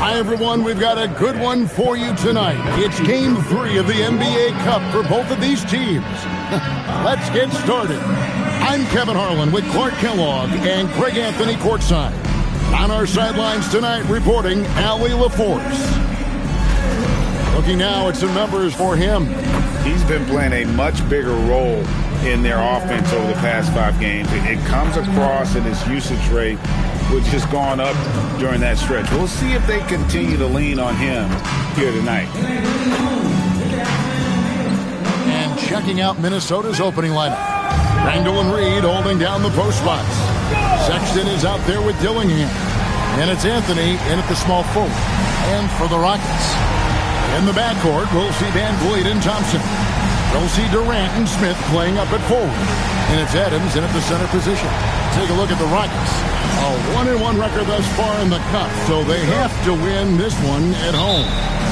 Hi, everyone. We've got a good one for you tonight. It's Game 3 of the NBA Cup for both of these teams. Let's get started. I'm Kevin Harlan with Clark Kellogg and Greg Anthony courtside. On our sidelines tonight, reporting Allie LaForce. Looking now at some numbers for him. He's been playing a much bigger role in their offense over the past 5 games. It comes across in his usage rate, which has gone up during that stretch. We'll see if they continue to lean on him here tonight. And checking out Minnesota's opening lineup. Randall and Reed holding down the post spots. Sexton is out there with Dillingham. And it's Anthony in at the small forward. And for the Rockets, in the backcourt, we'll see Van Vliet and Thompson. We'll see Durant and Smith playing up at forward. And it's Adams in at the center position. Take a look at the Rockets. A 1-1 record thus far in the Cup, so they have to win this one at home.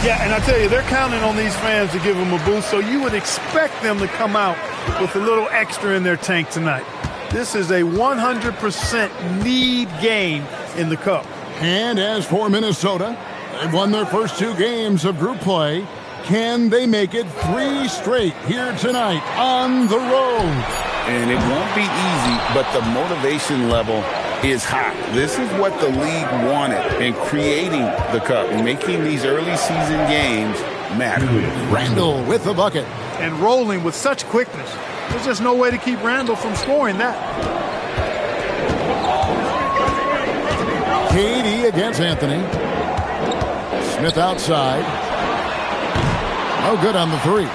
Yeah, and I tell you, they're counting on these fans to give them a boost, so you would expect them to come out with a little extra in their tank tonight. This is a 100% need game in the Cup. And as for Minnesota, they've won their first 2 games of group play. Can they make it 3 straight here tonight on the road? And it won't be easy, but the motivation level is high. This is what the league wanted in creating the Cup and making these early season games matter. Randall with the bucket. And rolling with such quickness. There's just no way to keep Randall from scoring that. KD against Anthony. Smith outside. No good on the 3.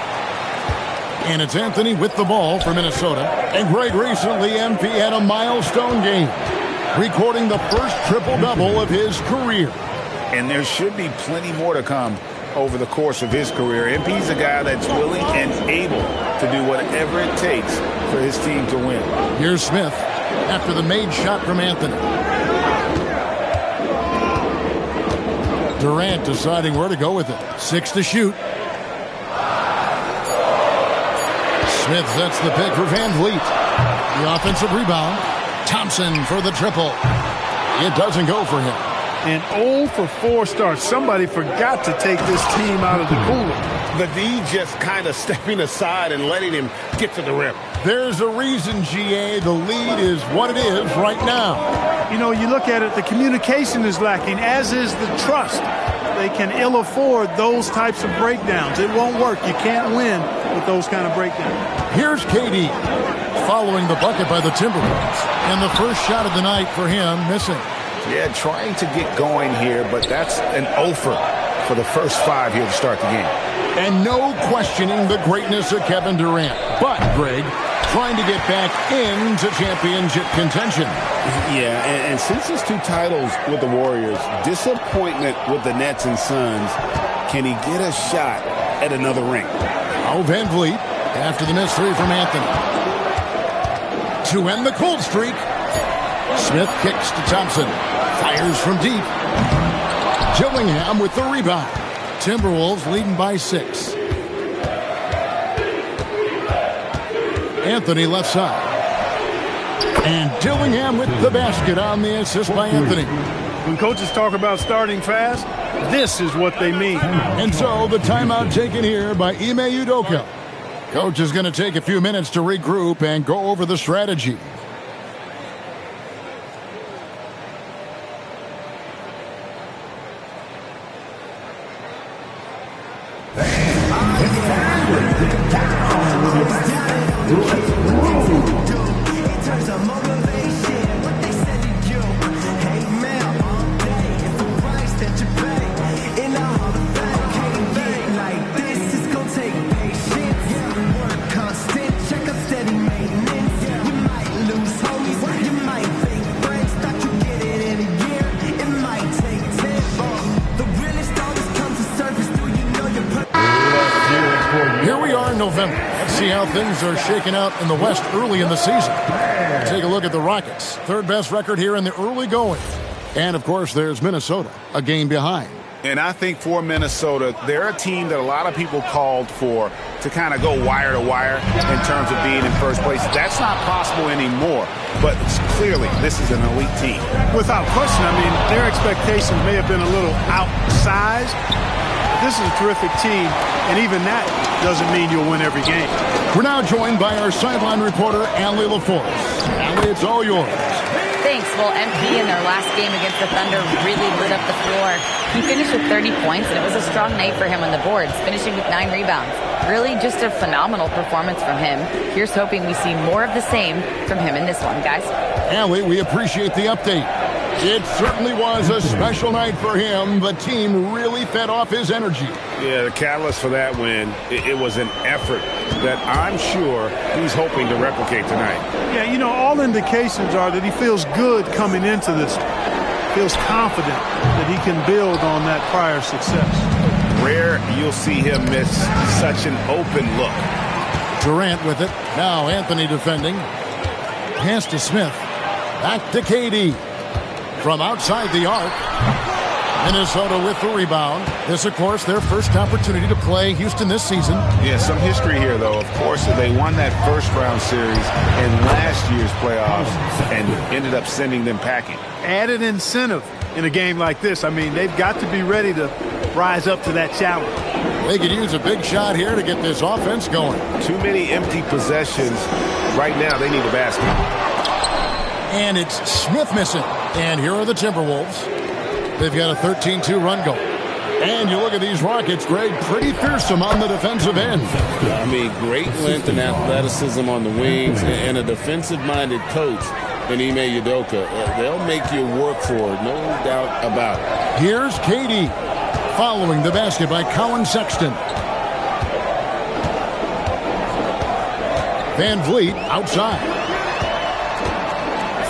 And it's Anthony with the ball for Minnesota. And Greg, recently MP had a milestone game, recording the first triple-double of his career. And there should be plenty more to come over the course of his career. MP's a guy that's willing and able to do whatever it takes for his team to win. Here's Smith after the made shot from Anthony. Durant deciding where to go with it. 6 to shoot. Smith sets the pick for Van Vliet. The offensive rebound. Thompson for the triple. It doesn't go for him. An 0 for 4 start. Somebody forgot to take this team out of the cooler. The D just kind of stepping aside and letting him get to the rim. There's a reason, GA, the lead is what it is right now. You know, you look at it, the communication is lacking, as is the trust. They can ill afford those types of breakdowns. It won't work. You can't win with those kind of breakdowns. Here's KD following the bucket by the Timberwolves. And the first shot of the night for him missing. Yeah, trying to get going here, but that's an offer for the first 5 here to start the game. And no questioning the greatness of Kevin Durant. But, Greg, trying to get back into championship contention. Yeah, and since his 2 titles with the Warriors, disappointment with the Nets and Suns, can he get a shot at another ring? Oh, Van Vliet after the missed 3 from Anthony. To end the cold streak, Smith kicks to Thompson. Fires from deep. Dillingham with the rebound. Timberwolves leading by 6. Anthony left side. And Dillingham with the basket on the assist by Anthony. When coaches talk about starting fast, this is what they mean. And so the timeout taken here by Ime Udoka. Coach is going to take a few minutes to regroup and go over the strategy. November. Let's see how things are shaking out in the West early in the season. Take a look at the Rockets. 3rd best record here in the early going. And, of course, there's Minnesota, a game behind. And I think for Minnesota, they're a team that a lot of people called for to kind of go wire to wire in terms of being in first place. That's not possible anymore. But clearly, this is an elite team. Without question, I mean, their expectations may have been a little outsized. This is a terrific team, and even that doesn't mean you'll win every game. We're now joined by our sideline reporter, Allie LaForce. Allie, it's all yours. Thanks. Well, MP in their last game against the Thunder really lit up the floor. He finished with 30 points, and it was a strong night for him on the boards, finishing with 9 rebounds. Really just a phenomenal performance from him. Here's hoping we see more of the same from him in this one, guys. Allie, we appreciate the update. It certainly was a special night for him. The team really fed off his energy. Yeah, the catalyst for that win, it was an effort that I'm sure he's hoping to replicate tonight. Yeah, you know, all indications are that he feels good coming into this. Feels confident that he can build on that prior success. Rare you'll see him miss such an open look. Durant with it. Now Anthony defending. Pass to Smith. Back to KD. From outside the arc. Minnesota with the rebound. This, of course, their first opportunity to play Houston this season. Yeah, some history here, though. Of course, they won that first-round series in last year's playoffs and ended up sending them packing. Added incentive in a game like this. I mean, they've got to be ready to rise up to that challenge. They could use a big shot here to get this offense going. Too many empty possessions. Right now, they need a basket. And it's Smith missing. And here are the Timberwolves. They've got a 13-2 run going. And you look at these Rockets, Greg, pretty fearsome on the defensive end. I mean, great length and athleticism on the wings and a defensive-minded coach in Ime Udoka. They'll make you work for it, no doubt about it. Here's KD following the basket by Colin Sexton. Van Vliet outside.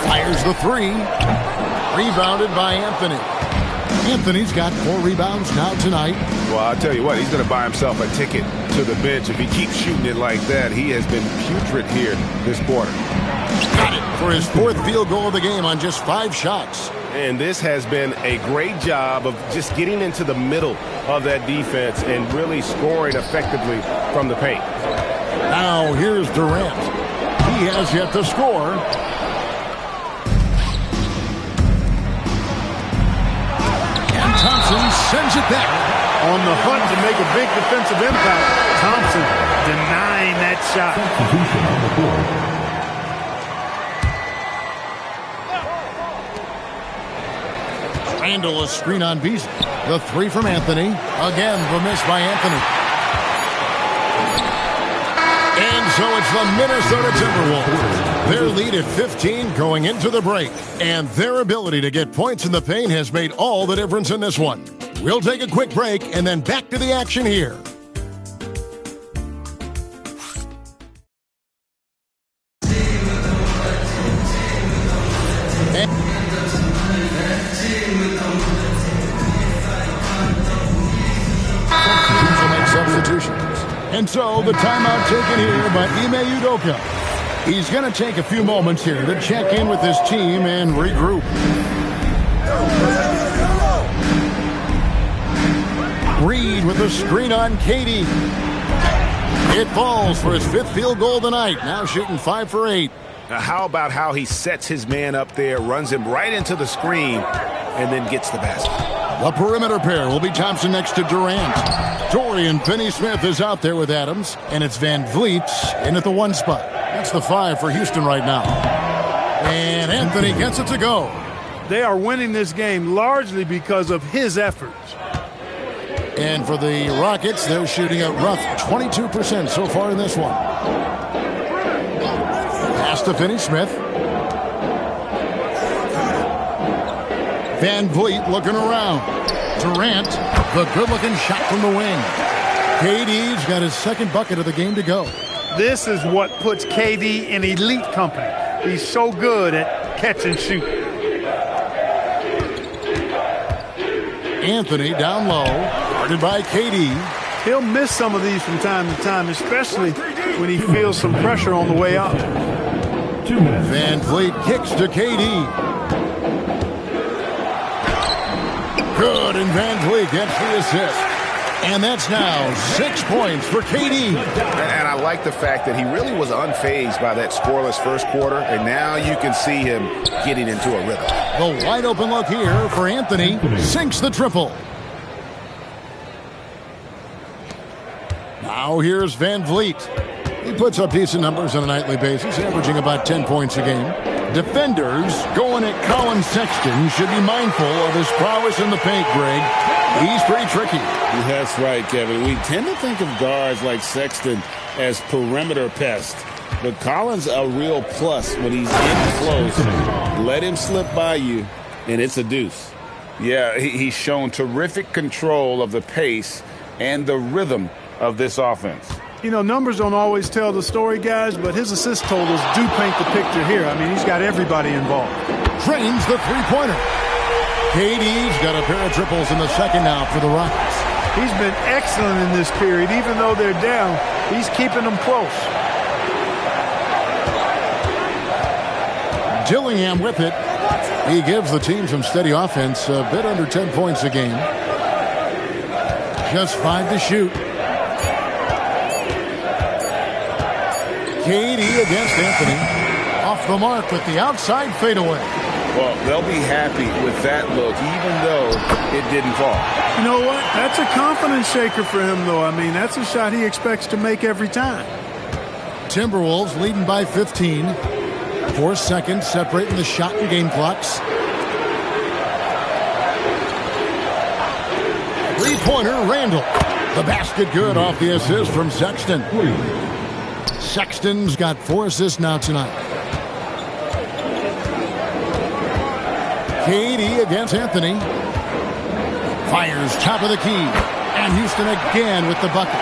Fires the three. Rebounded by Anthony. Anthony's got 4 rebounds now tonight. Well, I'll tell you what, he's going to buy himself a ticket to the bench. If he keeps shooting it like that, he has been putrid here this quarter. Got it for his 4th field goal of the game on just 5 shots. And this has been a great job of just getting into the middle of that defense and really scoring effectively from the paint. Now here's Durant. He has yet to score. And Thompson sends it back. On the hunt to make a big defensive impact. Thompson denying that shot. Randall, a screen on Beasley. The 3 from Anthony. Again, the miss by Anthony. And so it's the Minnesota Timberwolves. Their lead at 15 going into the break. And their ability to get points in the paint has made all the difference in this one. We'll take a quick break and then back to the action here. And so the timeout taken here by Ime Udoka. He's going to take a few moments here to check in with his team and regroup. Reed with the screen on KD. It falls for his 5th field goal tonight. Now shooting 5 for 8. Now, how about how he sets his man up there, runs him right into the screen, and then gets the basket. The perimeter pair will be Thompson next to Durant. Dorian Finney-Smith is out there with Adams, and it's Van Vliet in at the 1 spot. That's the 5 for Houston right now. And Anthony gets it to go. They are winning this game largely because of his efforts. And for the Rockets, they're shooting a rough 22% so far in this one. Pass to Finney-Smith. Van Vliet looking around. Durant, the good-looking shot from the wing. KD's got his 2nd bucket of the game to go. This is what puts KD in elite company. He's so good at catch and shoot. Anthony down low, guarded by KD. He'll miss some of these from time to time, especially when he feels some pressure on the way up. Van Vliet kicks to KD. Good, and Van Vliet gets the assist. And that's now 6 points for KD. And I like the fact that he really was unfazed by that scoreless first quarter, and now you can see him getting into a rhythm. The wide open look here for Anthony. Sinks the triple. Now here's Van Vliet. He puts up decent numbers on a nightly basis, averaging about 10 points a game. Defenders going at Colin Sexton should be mindful of his prowess in the paint, Greg. He's pretty tricky. That's right, Kevin. We tend to think of guards like Sexton as perimeter pests, but Collins a real plus when he's getting close. Let him slip by you, and it's a deuce. Yeah, he's shown terrific control of the pace and the rhythm of this offense. You know, numbers don't always tell the story, guys, but his assist totals do paint the picture here. I mean, he's got everybody involved. Drains the three-pointer. KD's got a pair of triples in the second now for the Rockets. He's been excellent in this period. Even though they're down, he's keeping them close. Dillingham with it. He gives the team some steady offense, a bit under 10 points a game. Just 5 to shoot. KD against Anthony. Off the mark with the outside fadeaway. Well, they'll be happy with that look, even though it didn't fall. You know what? That's a confidence shaker for him, though. I mean, that's a shot he expects to make every time. Timberwolves leading by 15. 4 seconds separating the shot and game clocks. Three-pointer, Randall. The basket good off the assist from Sexton. Sexton's got 4 assists now tonight. KD against Anthony. Fires top of the key. And Houston again with the bucket.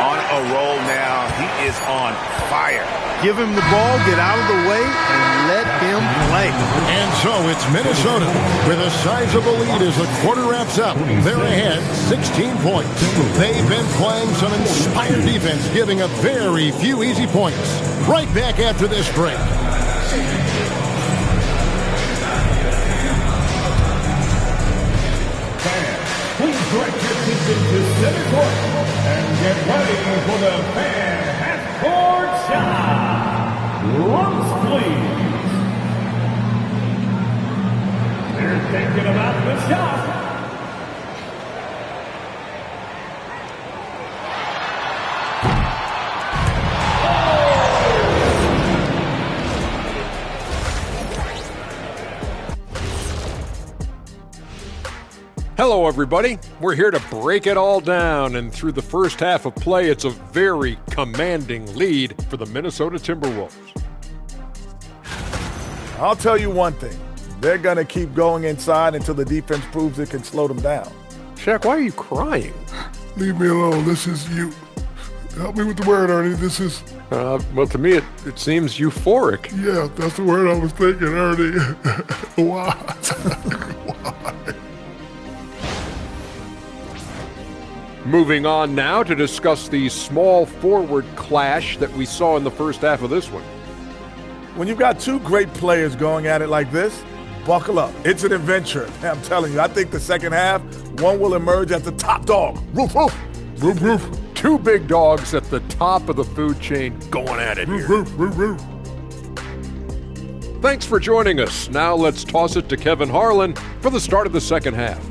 On a roll now. He is on fire. Give him the ball, get out of the way, and let him play. And so it's Minnesota with a sizable lead as the quarter wraps up. They're ahead 16 points. They've been playing some inspired defense, giving up very few easy points. Right back after this break. Please direct your attention to center court and get ready for the fan half-court shot. Lunch, please. They're thinking about the shot. Hello, everybody. We're here to break it all down, and through the first half of play, it's a very commanding lead for the Minnesota Timberwolves. I'll tell you one thing. They're going to keep going inside until the defense proves it can slow them down. Shaq, why are you crying? Leave me alone. This is you. Help me with the word, Ernie. This is... Well, to me, it seems euphoric. Yeah, that's the word I was thinking, Ernie. Why? Why? Moving on now to discuss the small forward clash that we saw in the first half of this one. When you've got two great players going at it like this, buckle up. It's an adventure. I'm telling you, I think the second half, one will emerge as the top dog. Roof, roof. Roof, roof. Two big dogs at the top of the food chain going at it here. Roof, roof, roof. Thanks for joining us. Now let's toss it to Kevin Harlan for the start of the second half.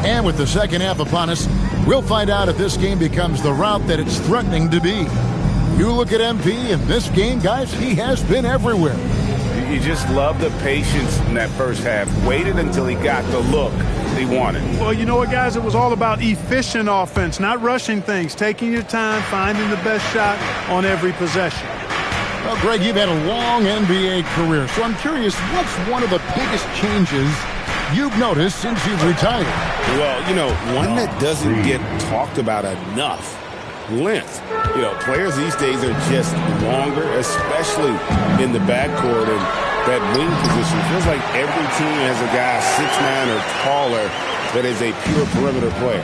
And with the second half upon us, we'll find out if this game becomes the route that it's threatening to be. You look at MP in this game, guys, he has been everywhere. You just love the patience in that first half. Waited until he got the look he wanted. Well, you know what, guys? It was all about efficient offense, not rushing things, taking your time, finding the best shot on every possession. Well, Greg, you've had a long NBA career, so I'm curious, what's one of the biggest changes you've noticed since you've retired? Well, you know, one that doesn't get talked about enough, length. You know, players these days are just longer, especially in the backcourt, and that wing position. Feels like every team has a guy 6'9" or taller that is a pure perimeter player.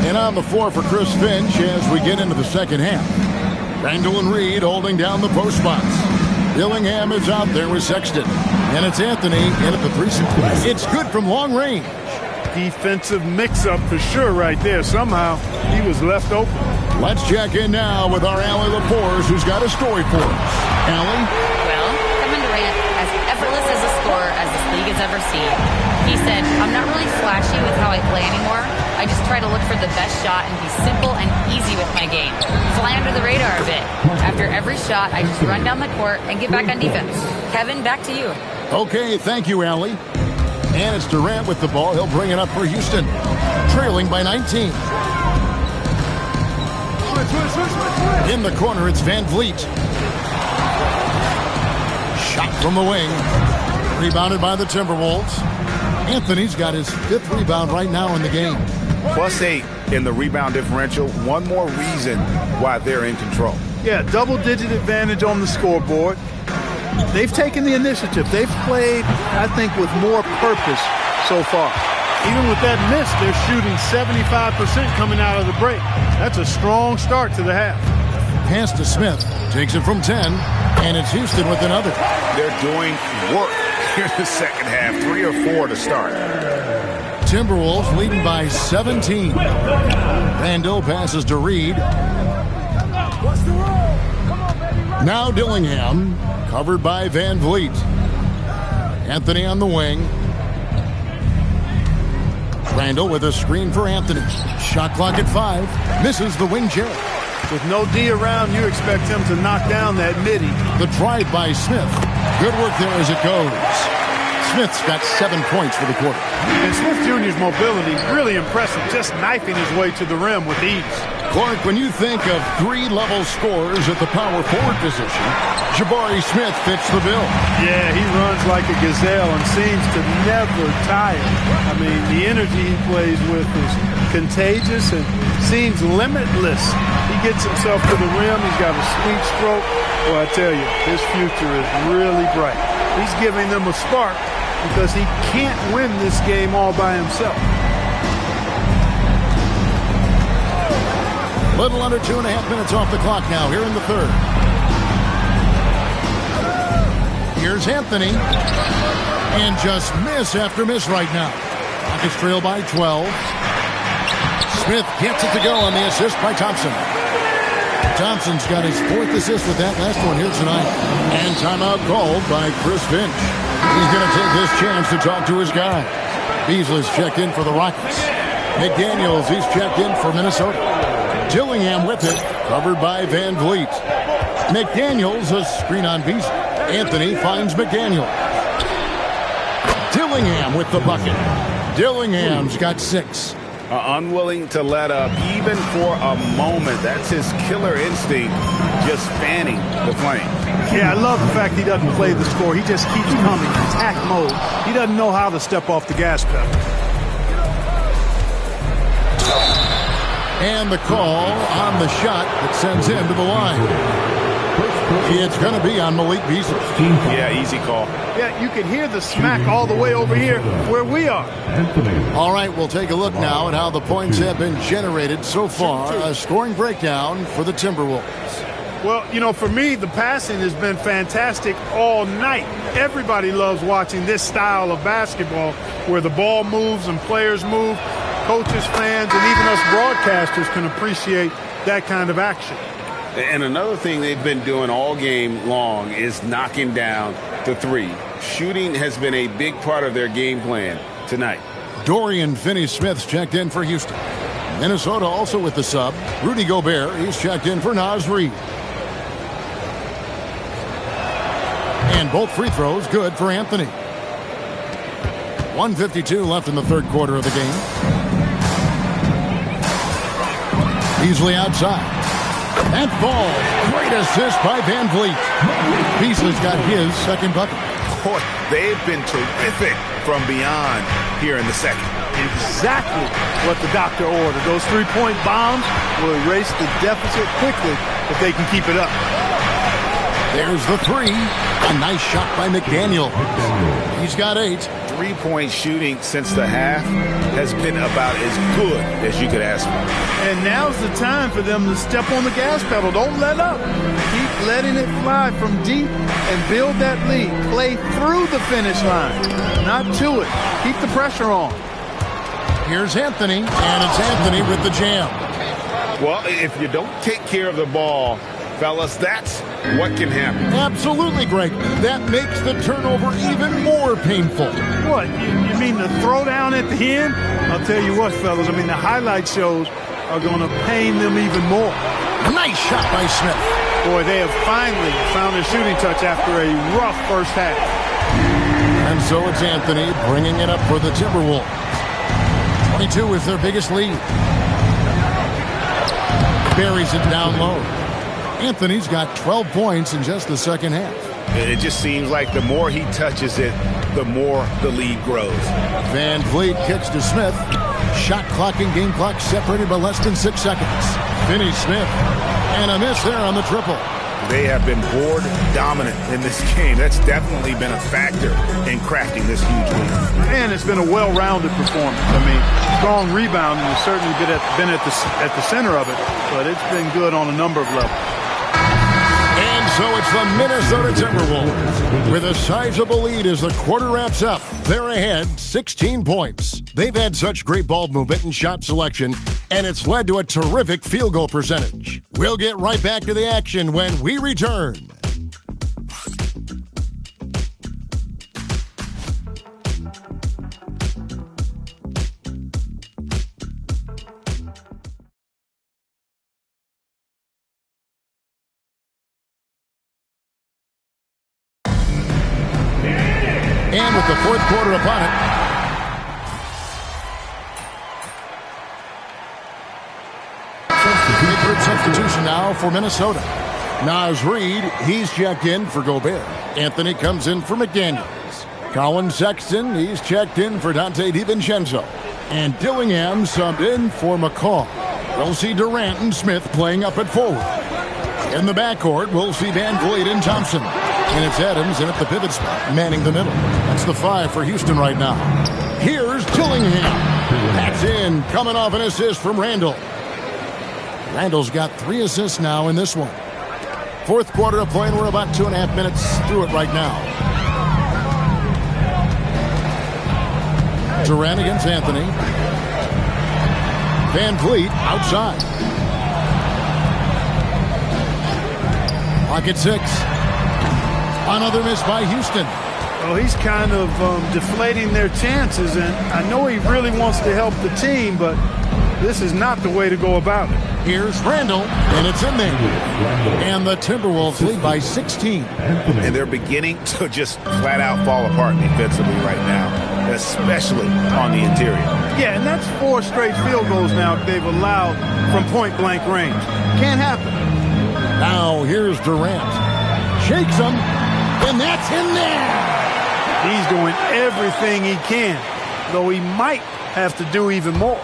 And on the floor for Chris Finch as we get into the second half. Randall and Reed holding down the post spots. Dillingham is out there with Sexton. And it's Anthony in at the 3-6. It's good from long range. Defensive mix-up for sure right there. Somehow he was left open. Let's check in now with our Allie Laporte, who's got a story for us. Allie? Well, Kevin Durant, as effortless as a scorer as this league has ever seen. He said, I'm not really flashy with how I play anymore. I just try to look for the best shot and be simple and easy with my game. Fly under the radar a bit. After every shot, I just run down the court and get back on defense. Kevin, back to you. Okay, thank you, Allie. And it's Durant with the ball. He'll bring it up for Houston, trailing by 19. In the corner, it's Van Vliet. Shot from the wing. Rebounded by the Timberwolves. Anthony's got his 5th rebound right now in the game. +8 in the rebound differential. One more reason why they're in control. Yeah, double-digit advantage on the scoreboard. They've taken the initiative. They've played, I think, with more purpose so far. Even with that miss, they're shooting 75% coming out of the break. That's a strong start to the half. Pass to Smith. Takes it from 10, and it's Houston with another. They're doing work here in the second half. 3 or 4 to start. Timberwolves leading by 17. Randall passes to Reed. Now Dillingham, covered by Van Vliet. Anthony on the wing. Randall with a screen for Anthony. Shot clock at 5. Misses the wing chair. With no D around, you expect him to knock down that midi. The drive by Smith. Good work there as it goes. Smith's got 7 points for the quarter. And Smith Jr.'s mobility, really impressive, just knifing his way to the rim with ease. Clark, when you think of 3-level scorers at the power forward position, Jabari Smith fits the bill. Yeah, he runs like a gazelle and seems to never tire. I mean, the energy he plays with is contagious and seems limitless. He gets himself to the rim. He's got a sweet stroke. Well, I tell you, his future is really bright. He's giving them a spark because he can't win this game all by himself. Little under 2.5 minutes off the clock now here in the third. Here's Anthony. And just miss after miss right now. Rockets trail by 12. Smith gets it to go on the assist by Thompson. Thompson's got his 4th assist with that last one here tonight. And timeout called by Chris Finch. He's going to take his chance to talk to his guy. Beasley's checked in for the Rockets. McDaniels, he's checked in for Minnesota. Dillingham with it, covered by Van Vliet. McDaniels, a screen on Beasley. Anthony finds McDaniel. Dillingham with the bucket. Dillingham's got 6. Unwilling to let up even for a moment. That's his killer instinct, just fanning the flame. Yeah, I love the fact he doesn't play the score. He just keeps coming, attack mode. He doesn't know how to step off the gas pedal. And the call on the shot that sends him to the line. It's going to be on Malik Beasley. Yeah, easy call. Yeah, you can hear the smack all the way over here where we are. All right, we'll take a look now at how the points have been generated so far. A scoring breakdown for the Timberwolves. Well, you know, for me, the passing has been fantastic all night. Everybody loves watching this style of basketball where the ball moves and players move. Coaches, fans, and even us broadcasters can appreciate that kind of action. And another thing they've been doing all game long is knocking down the 3. Shooting has been a big part of their game plan tonight. Dorian Finney-Smith's checked in for Houston. Minnesota also with the sub. Rudy Gobert, he's checked in for Naz Reid. And both free throws good for Anthony. 1:52 left in the third quarter of the game. Beasley outside. That ball, great assist by Van Vliet. Beasley's got his second bucket. Boy, they've been terrific from beyond here in the second. Exactly what the doctor ordered. Those 3-point bombs will erase the deficit quickly if they can keep it up. There's the 3, A nice shot by McDaniel. He's got 8. Three-point shooting since the half has been about as good as you could ask for. And now's the time for them to step on the gas pedal. Don't let up. Keep letting it fly from deep and build that lead. Play through the finish line, not to it. Keep the pressure on. Here's Anthony, and it's Anthony with the jam. Well, if you don't take care of the ball, fellas, that's what can happen. Absolutely, Greg. That makes the turnover even more painful. What, you mean the throwdown at the end? I'll tell you what, fellas, I mean the highlight shows are going to pain them even more. A nice shot by Smith. Boy, they have finally found their shooting touch after a rough first half. And so it's Anthony bringing it up for the Timberwolves. 22 is their biggest lead. Buries it down low. Anthony's got 12 points in just the second half. It just seems like the more he touches it, the more the lead grows. Van Vliet kicks to Smith. Shot clock and game clock separated by less than 6 seconds. Finney Smith. And a miss there on the triple. They have been board dominant in this game. That's definitely been a factor in crafting this huge win. And it's been a well-rounded performance. I mean, strong rebounding has certainly been at the center of it, but it's been good on a number of levels. And so it's the Minnesota Timberwolves with a sizable lead as the quarter wraps up. They're ahead 16 points. They've had such great ball movement and shot selection, and it's led to a terrific field goal percentage. We'll get right back to the action when we return. And with the fourth quarter upon it, third substitution now for Minnesota. Naz Reid, he's checked in for Gobert. Anthony comes in for McDaniels. Colin Sexton, he's checked in for Dante DiVincenzo. And Dillingham subbed in for McCaw. We'll see Durant and Smith playing up at forward. In the backcourt, we'll see Van Vliet and Thompson. And it's Adams in at the pivot spot, manning the middle. That's the 5 for Houston right now. Here's Dillingham. That's in, coming off an assist from Randall. Randall's got 3 assists now in this one. Fourth quarter of play, and we're about 2.5 minutes through it right now. Durant against Anthony. Van Vliet outside. Pocket 6. Another miss by Houston. Well, he's kind of deflating their chances, and I know he really wants to help the team, but this is not the way to go about it. Here's Randall, and it's in there. And the Timberwolves lead by 16. And they're beginning to just flat out fall apart defensively right now, especially on the interior. Yeah, and that's 4 straight field goals now they've allowed from point-blank range. Can't happen. Now here's Durant. Shakes him, and that's in there. He's doing everything he can, though he might have to do even more.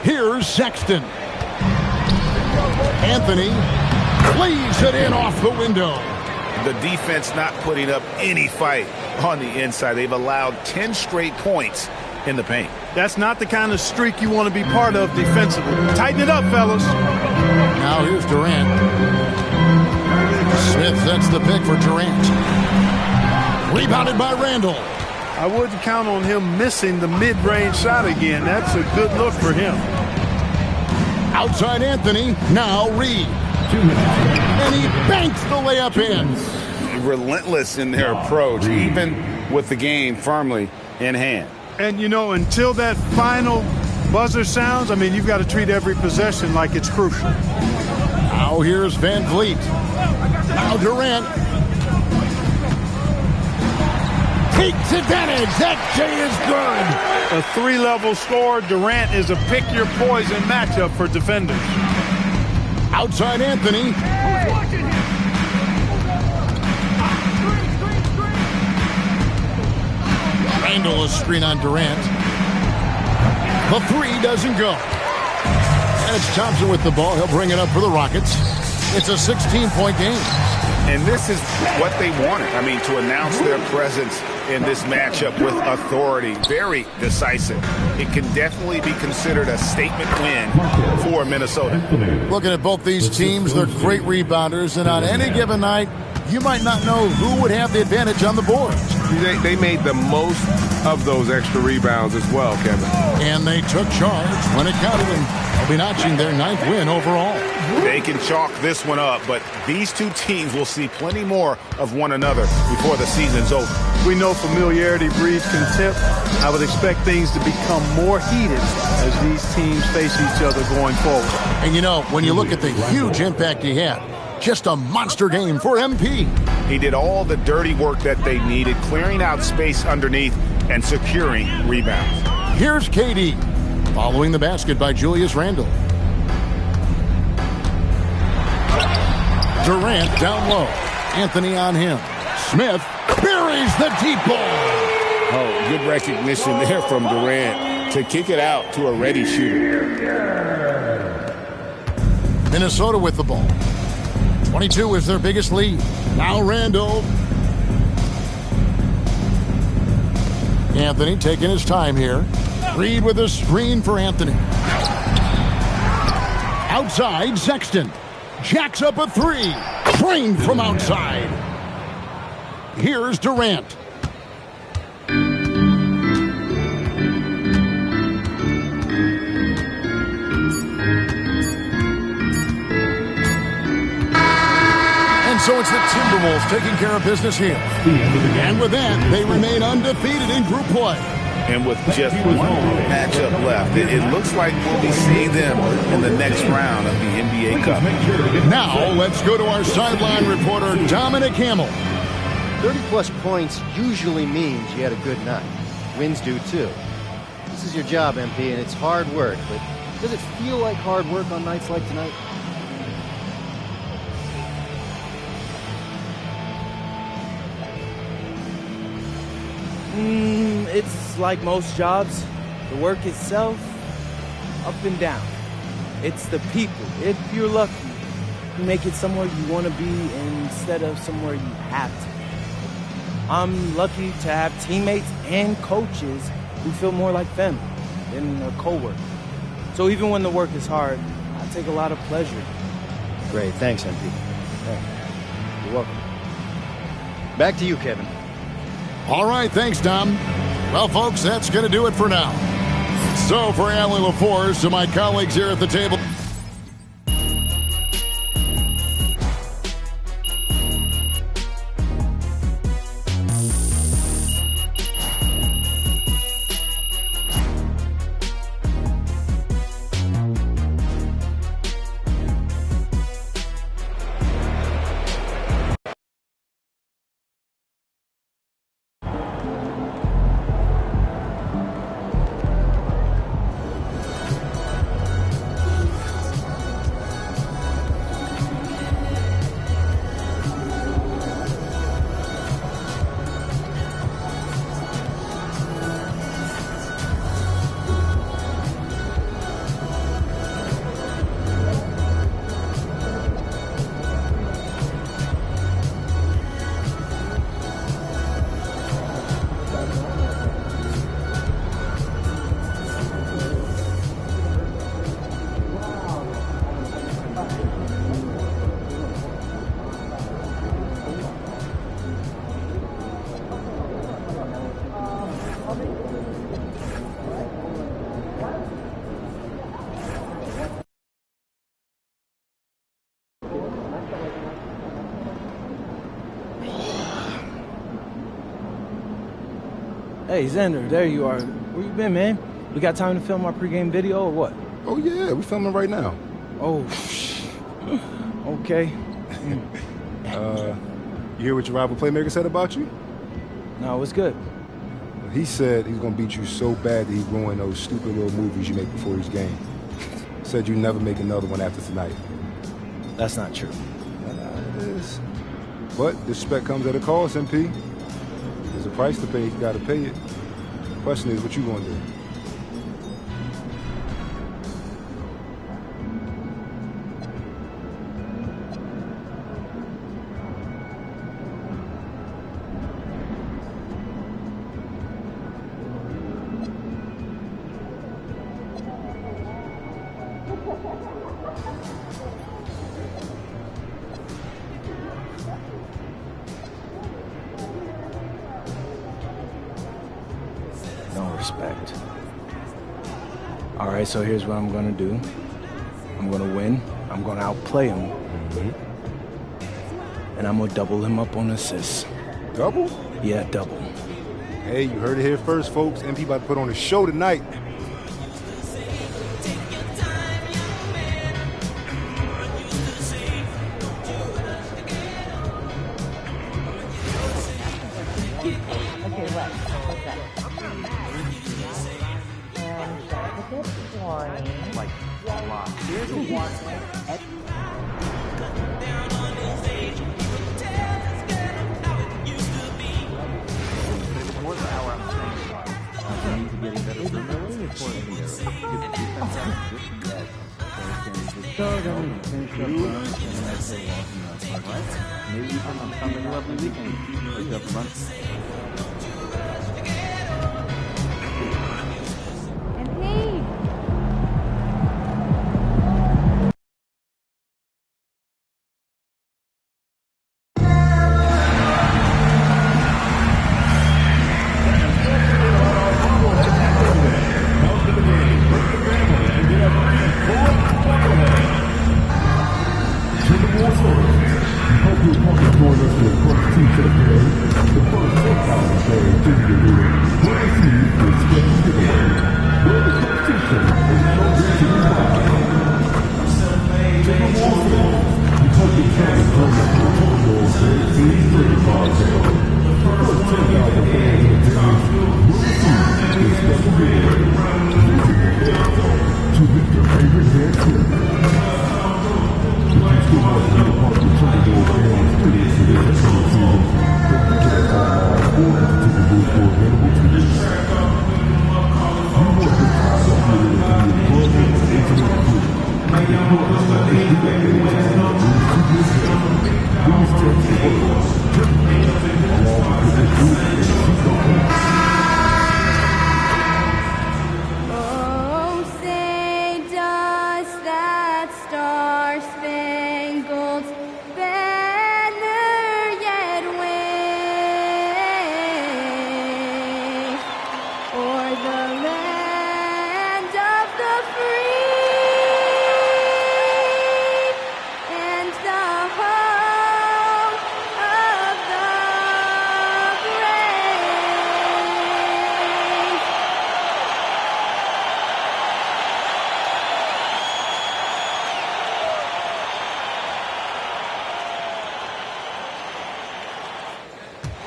Here's Sexton. Anthony plays it in off the window. The defense not putting up any fight on the inside. They've allowed 10 straight points in the paint. That's not the kind of streak you want to be part of defensively. Tighten it up, fellas. Now here's Durant. Smith sets the pick for Durant. Rebounded by Randall. I wouldn't count on him missing the mid-range shot again. That's a good look for him. Outside Anthony. Now Reid. And he banks the layup in. Relentless in their approach, even with the game firmly in hand. And, you know, until that final buzzer sounds, I mean, you've got to treat every possession like it's crucial. Now here's Van Vliet. Now Durant. Takes advantage. That J is good. A 3-level score. Durant is a pick-your-poison matchup for defenders. Outside Anthony. Randall, a screen on Durant. The 3 doesn't go. And it's Thompson with the ball. He'll bring it up for the Rockets. It's a 16-point game. And this is what they wanted. I mean, to announce their presence in this matchup with authority. Very decisive. It can definitely be considered a statement win for Minnesota. Looking at both these teams, they're great rebounders, and on any given night, you might not know who would have the advantage on the boards. They made the most of those extra rebounds as well, Kevin. And they took charge when it counted, and they'll be notching their 9th win overall. They can chalk this one up, but these two teams will see plenty more of one another before the season's over. We know familiarity breeds contempt. I would expect things to become more heated as these teams face each other going forward. And you know, when you look at the huge impact he had, just a monster game for MP. He did all the dirty work that they needed, clearing out space underneath and securing rebounds. Here's KD, following the basket by Julius Randle. Durant down low. Anthony on him. Smith buries the deep ball. Oh, good recognition there from Durant to kick it out to a ready shooter. Minnesota with the ball. 22 is their biggest lead. Now Randle. Anthony taking his time here. Reed with a screen for Anthony. Outside, Sexton. Jacks up a three. Drained from outside. Here's Durant. So it's the Timberwolves taking care of business here. And with that, they remain undefeated in group play. And with just one matchup left, it looks like we'll be seeing them in the next round of the NBA Cup. Now, let's go to our sideline reporter, Dominic Hamill. 30-plus points usually means you had a good night. Wins do, too. This is your job, MP, and it's hard work, but does it feel like hard work on nights like tonight? It's like most jobs. The work itself, up and down. It's the people. If you're lucky, you make it somewhere you want to be instead of somewhere you have to. I'm lucky to have teammates and coaches who feel more like family than a co-worker. So even when the work is hard, I take a lot of pleasure. Great. Thanks, MP. Thanks. You're welcome. Back to you, Kevin. All right, thanks, Dom. Well, folks, that's going to do it for now. So for Allie LaForce, to my colleagues here at the table. Hey, Xander, there you are. Where you been, man? We got time to film our pregame video or what? Oh, yeah, we're filming right now. Oh, okay. You hear what your rival playmaker said about you? No, it's good. He said he's going to beat you so bad that he ruined those stupid little movies you make before each game. Said you never make another one after tonight. That's not true. It is. But respect comes at a cost, MP. There's a price to pay. You got to pay it. The question is, what you going to do? All right, so here's what I'm going to do. I'm going to win. I'm going to outplay him. And I'm going to double him up on assists. Double? Yeah, double. Hey, you heard it here first, folks. MP about to put on a show tonight.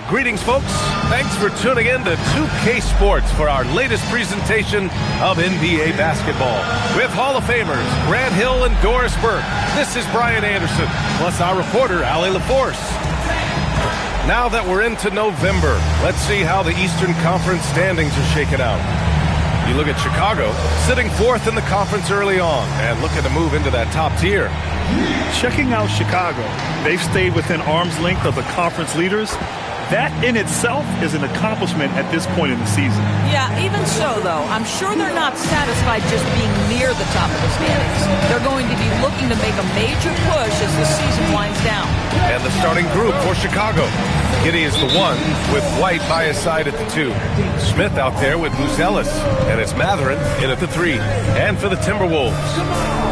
Greetings, folks. Thanks for tuning in to 2K Sports for our latest presentation of NBA basketball. With Hall of Famers Grant Hill and Doris Burke, this is Brian Anderson, plus our reporter, Allie LaForce. Now that we're into November, let's see how the Eastern Conference standings are shaking out. You look at Chicago, sitting fourth in the conference early on and looking to move into that top tier. Checking out Chicago, they've stayed within arm's length of the conference leaders. That in itself is an accomplishment at this point in the season. Yeah, even so, though, I'm sure they're not satisfied just being near the top of the standings. They're going to be looking to make a major push as the season winds down. And the starting group for Chicago. Giddey is the one, with White by his side at the 2. Smith out there with Buzelis, and it's Mathurin in at the 3. And for the Timberwolves,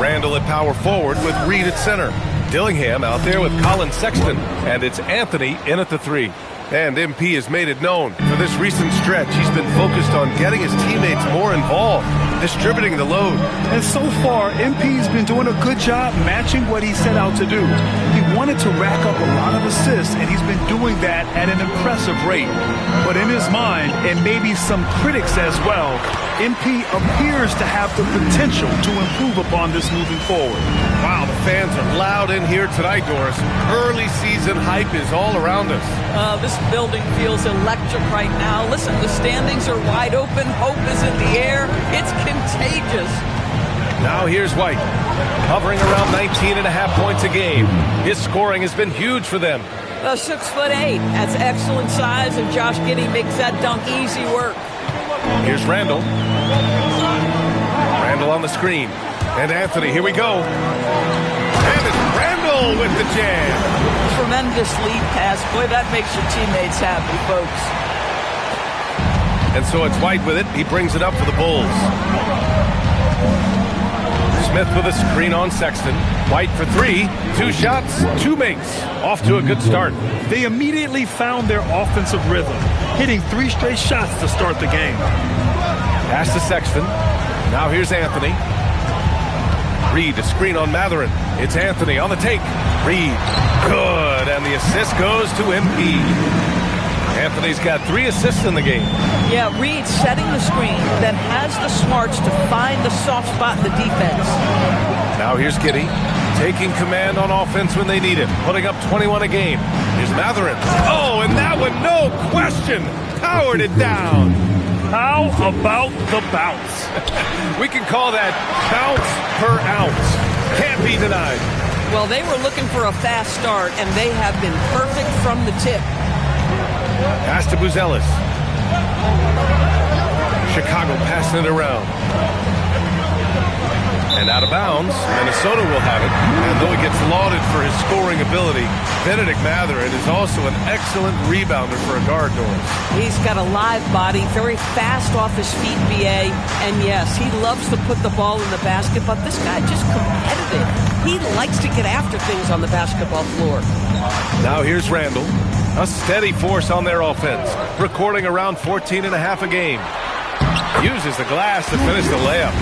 Randall at power forward with Reed at center. Dillingham out there with Colin Sexton, and it's Anthony in at the 3. And MP has made it known. For this recent stretch, he's been focused on getting his teammates more involved, distributing the load. And so far, MP's been doing a good job matching what he set out to do. He wanted to rack up a lot of assists, and he's been doing that at an impressive rate. But in his mind, and maybe some critics as well, MP appears to have the potential to improve upon this moving forward. Wow, the fans are loud in here tonight, Doris. Early season hype is all around us. This building feels electric right now. Listen, the standings are wide open. Hope is in the air. It's contagious. Now here's White, hovering around 19.5 points a game. His scoring has been huge for them. 6'8". That's excellent size, and Josh Giddey makes that dunk easy work. Here's Randall. Randall on the screen. And Anthony, here we go. And it's Randall with the jam. Tremendous lead pass. Boy, that makes your teammates happy, folks. And so it's White with it. He brings it up for the Bulls. Smith with a screen on Sexton. White for three. 2 shots, 2 makes. Off to a good start. They immediately found their offensive rhythm, hitting 3 straight shots to start the game. Pass to Sexton. Now here's Anthony. Reed, a screen on Mathurin. It's Anthony on the take. Reed, good, and the assist goes to MP. Anthony's got 3 assists in the game. Yeah, Reed setting the screen, then has the smarts to find the soft spot in the defense. Now here's Giddey, taking command on offense when they need it, putting up 21 a game. Here's Mathurin. Oh, and that one, no question, powered it down. How about the bounce? We can call that bounce per ounce. Can't be denied. Well, they were looking for a fast start, and they have been perfect from the tip. Pass to Buzelis. Chicago passing it around. And out of bounds, Minnesota will have it. And though he gets lauded for his scoring ability, Benedict Mathurin is also an excellent rebounder for a guard, Norris. He's got a live body, very fast off his feet, BA. And yes, he loves to put the ball in the basket, but this guy just competitive. He likes to get after things on the basketball floor. Now here's Randall. A steady force on their offense, recording around 14 and a half a game. Uses the glass to finish the layup.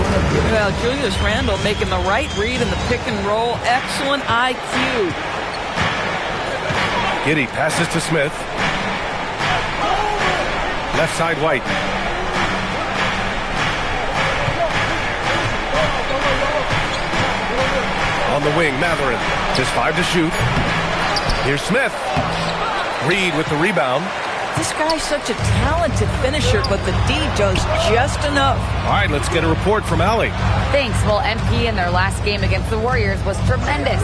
Well, Julius Randle making the right read in the pick and roll. Excellent IQ. Giddey passes to Smith. Left side White. On the wing, Mathurin. Just 5 to shoot. Here's Smith. Reed with the rebound. This guy's such a talented finisher, but the D does just enough. All right, let's get a report from Allie. Thanks. Well, MP in their last game against the Warriors was tremendous.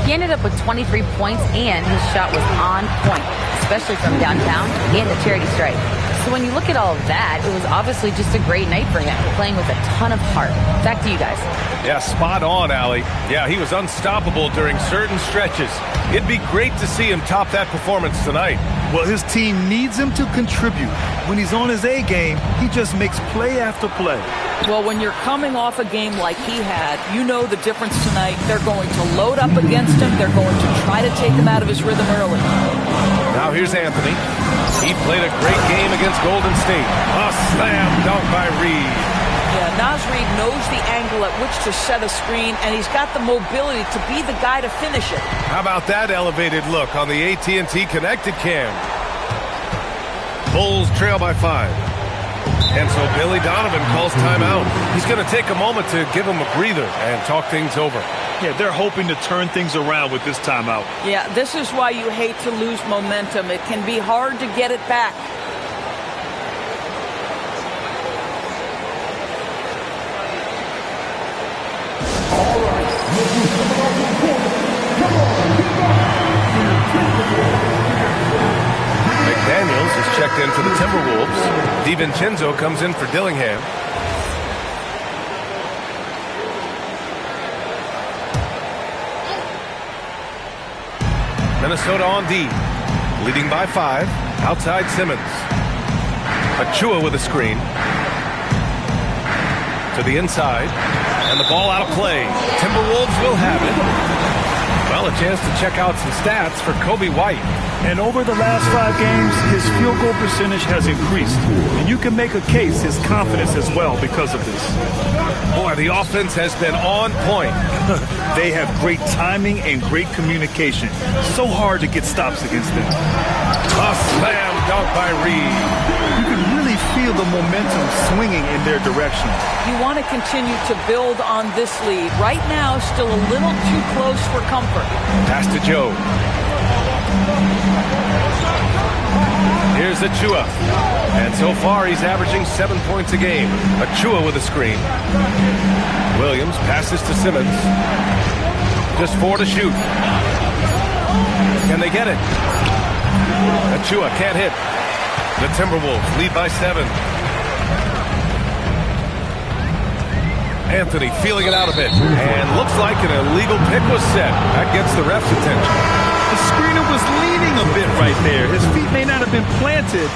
He ended up with 23 points, and his shot was on point, especially from downtown and the charity stripe. So when you look at all of that, it was obviously just a great night for him, playing with a ton of heart. Back to you guys. Yeah, spot on, Allie. Yeah, he was unstoppable during certain stretches. It'd be great to see him top that performance tonight. Well, his team needs him to contribute. When he's on his A game, he just makes play after play. Well, when you're coming off a game like he had, you know the difference tonight. They're going to load up against him. They're going to try to take him out of his rhythm early. Now here's Anthony. He played a great game against Golden State. A slam dunk by Reed. Yeah, Naz Reid knows the angle at which to set a screen, and he's got the mobility to be the guy to finish it. How about that elevated look on the AT&T Connected Cam? Bulls trail by 5. And so Billy Donovan calls timeout. He's going to take a moment to give him a breather and talk things over. Yeah, they're hoping to turn things around with this timeout. Yeah, this is why you hate to lose momentum. It can be hard to get it back. McDaniels is checked in for the Timberwolves. DiVincenzo comes in for Dillingham. Minnesota on D, leading by 5. Outside Simmons. Achua with a screen. To the inside. And the ball out of play. Timberwolves will have it. Well, a chance to check out some stats for Coby White. And over the last 5 games, his field goal percentage has increased. And you can make a case his confidence as well because of this. Boy, the offense has been on point. They have great timing and great communication. So hard to get stops against them. A slam dunk by Reed. You can really feel the momentum swinging in their direction. You want to continue to build on this lead. Right now, still a little too close for comfort. Pass to Joe. Here's Achua. And so far, he's averaging 7 points a game. Achua with a screen. Williams passes to Simmons. Just 4 to shoot. Can they get it? Achua can't hit. The Timberwolves lead by 7. Anthony feeling it out a bit. And looks like an illegal pick was set. That gets the ref's attention. The screener was leaning a bit right there. His feet may not have been planted.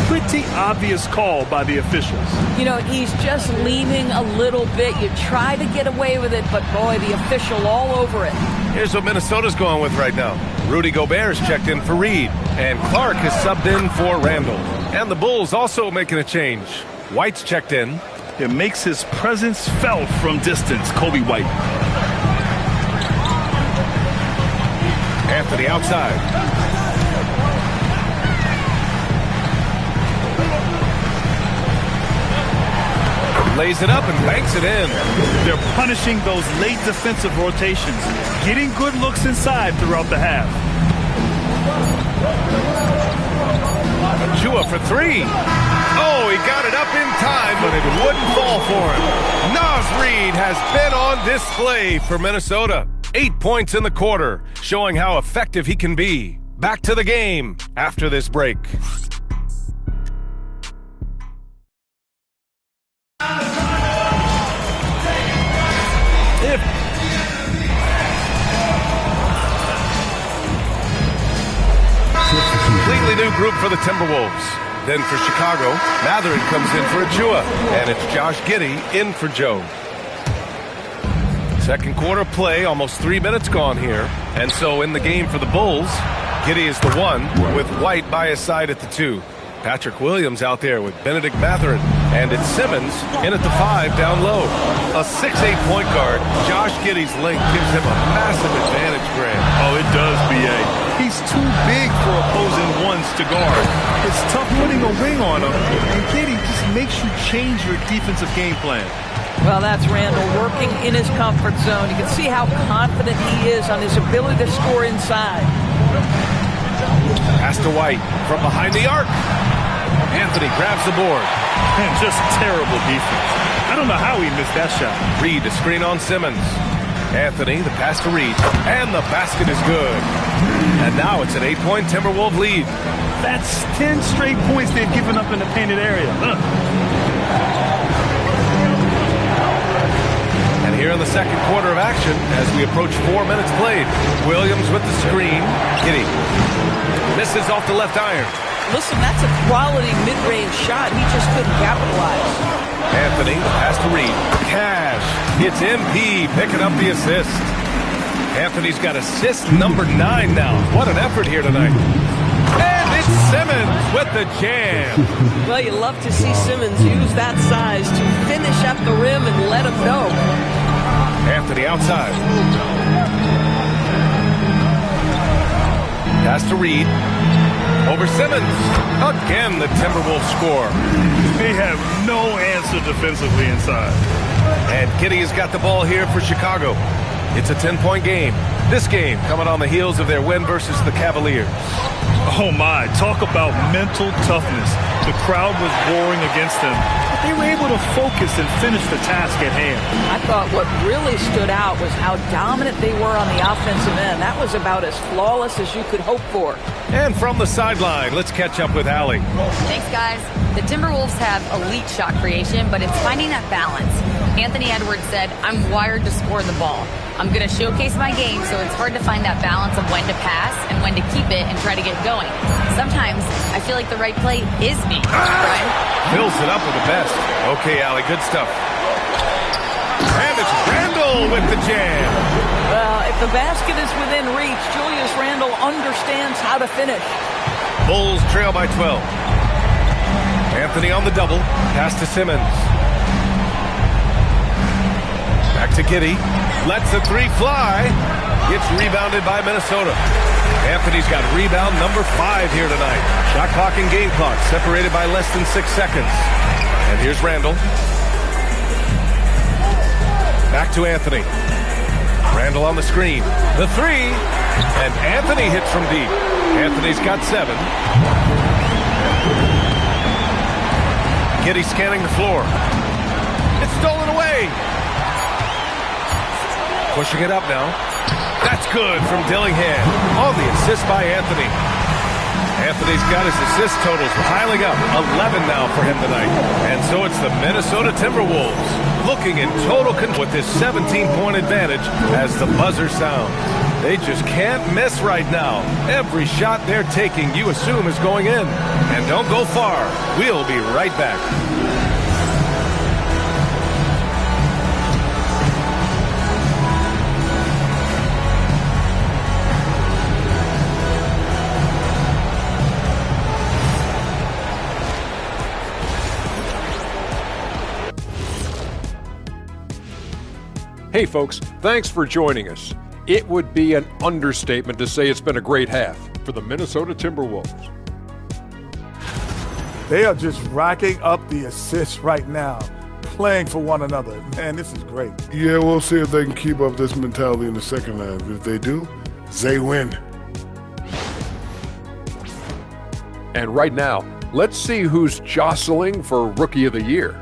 Pretty obvious call by the officials. You know, he's just leaning a little bit. You try to get away with it, but boy, the official all over it. Here's what Minnesota's going with right now. Rudy Gobert's checked in for Reed, and Clark is subbed in for Randall. And the Bulls also making a change. White's checked in. It makes his presence felt from distance, Kobe White. Anthony outside. Lays it up and banks it in. They're punishing those late defensive rotations, getting good looks inside throughout the half. Achua for three. Oh, he got it up in time, but it wouldn't fall for him. Naz Reid has been on display for Minnesota. 8 points in the quarter, showing how effective he can be. Back to the game after this break. Completely new group for the Timberwolves. Then for Chicago, Mathurin comes in for Achua, and it's Josh Giddey in for Joe. Second quarter play, almost 3 minutes gone here. And so in the game for the Bulls, Giddey is the one with White by his side at the 2. Patrick Williams out there with Benedict Mathurin. And it's Simmons in at the 5 down low. A 6'8" point guard, Josh Giddey's length gives him a massive advantage, Grant. Oh, it does, B.A. He's too big for opposing ones to guard. It's tough putting a wing on him, and Giddey just makes you change your defensive game plan. Well, that's Randall working in his comfort zone. You can see how confident he is on his ability to score inside. Pass to White from behind the arc. Anthony grabs the board. Man, just terrible defense. I don't know how he missed that shot. Reed to screen on Simmons. Anthony, the pass to Reed. And the basket is good. And now it's an 8-point Timberwolves lead. That's 10 straight points they've given up in the painted area. And here in the second quarter of action, as we approach 4 minutes played, Williams with the screen. Giddey misses off the left iron. Listen, that's a quality mid-range shot. He just couldn't capitalize. Anthony, pass to Reed. Cash. It's MP picking up the assist. Anthony's got assist number 9 now. What an effort here tonight. And it's Simmons with the jam. Well, you love to see Simmons use that size to finish at the rim and let him know. Anthony outside. Pass to Reed. Over Simmons. Again, the Timberwolves score. They have no answer defensively inside. And Giddey has got the ball here for Chicago. It's a 10-point game. This game coming on the heels of their win versus the Cavaliers. Oh my, talk about mental toughness. The crowd was roaring against them, but they were able to focus and finish the task at hand. I thought what really stood out was how dominant they were on the offensive end. That was about as flawless as you could hope for. And from the sideline, let's catch up with Allie. Thanks, guys. The Timberwolves have elite shot creation, but it's finding that balance. Anthony Edwards said, "I'm wired to score the ball. I'm going to showcase my game, so it's hard to find that balance of when to pass and when to keep it and try to get going. Sometimes I feel like the right play is me." Brian? Fills it up with the best. Okay, Allie, good stuff. And it's Randall with the jam. Well, if the basket is within reach, Julius Randle understands how to finish. Bulls trail by 12. Anthony on the double. Pass to Simmons. Back to Giddey. Lets the 3 fly. Gets rebounded by Minnesota. Anthony's got rebound number 5 here tonight. Shot clock and game clock separated by less than 6 seconds. And here's Randall. Back to Anthony. Randall on the screen. The 3. And Anthony hits from deep. Anthony's got 7. Giddey scanning the floor. It's stolen away. Pushing it up now. That's good from Dillingham. On the assist by Anthony. Anthony's got his assist totals piling up. 11 now for him tonight. And so it's the Minnesota Timberwolves looking in total control with this 17-point advantage as the buzzer sounds. They just can't miss right now. Every shot they're taking, you assume, is going in. And don't go far. We'll be right back. Hey folks, thanks for joining us. It would be an understatement to say it's been a great half for the Minnesota Timberwolves. They are just racking up the assists right now, playing for one another. Man, this is great. Yeah, we'll see if they can keep up this mentality in the second half. If they do, they win. And right now, let's see who's jostling for Rookie of the Year.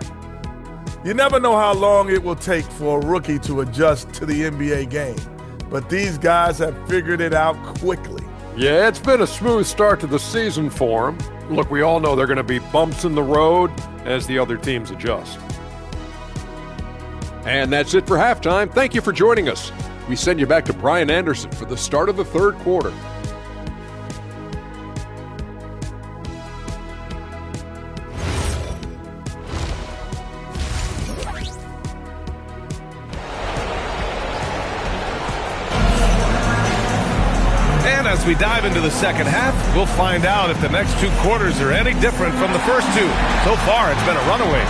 You never know how long it will take for a rookie to adjust to the NBA game, but these guys have figured it out quickly. Yeah, it's been a smooth start to the season for them. Look, we all know there are going to be bumps in the road as the other teams adjust. And that's it for halftime. Thank you for joining us. We send you back to Brian Anderson for the start of the third quarter. As we dive into the second half, we'll find out if the next two quarters are any different from the first two. So far, it's been a runaway.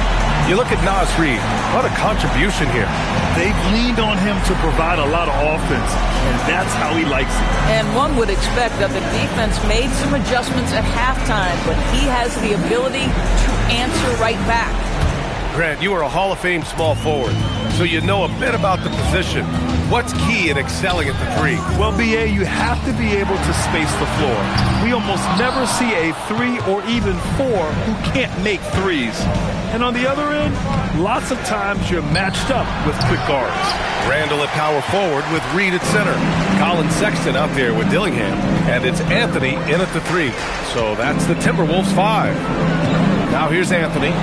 You look at Naz Reid. What a contribution here. They've leaned on him to provide a lot of offense, and that's how he likes it. And one would expect that the defense made some adjustments at halftime, but he has the ability to answer right back. Grant, you are a Hall of Fame small forward, so you know a bit about the position. What's key in excelling at the three? Well, B.A., you have to be able to space the floor. We almost never see a 3 or even 4 who can't make threes. And on the other end, lots of times you're matched up with quick guards. Randall at power forward with Reid at center. Colin Sexton out there with Dillingham. And it's Anthony in at the 3. So that's the Timberwolves 5. Now here's Anthony.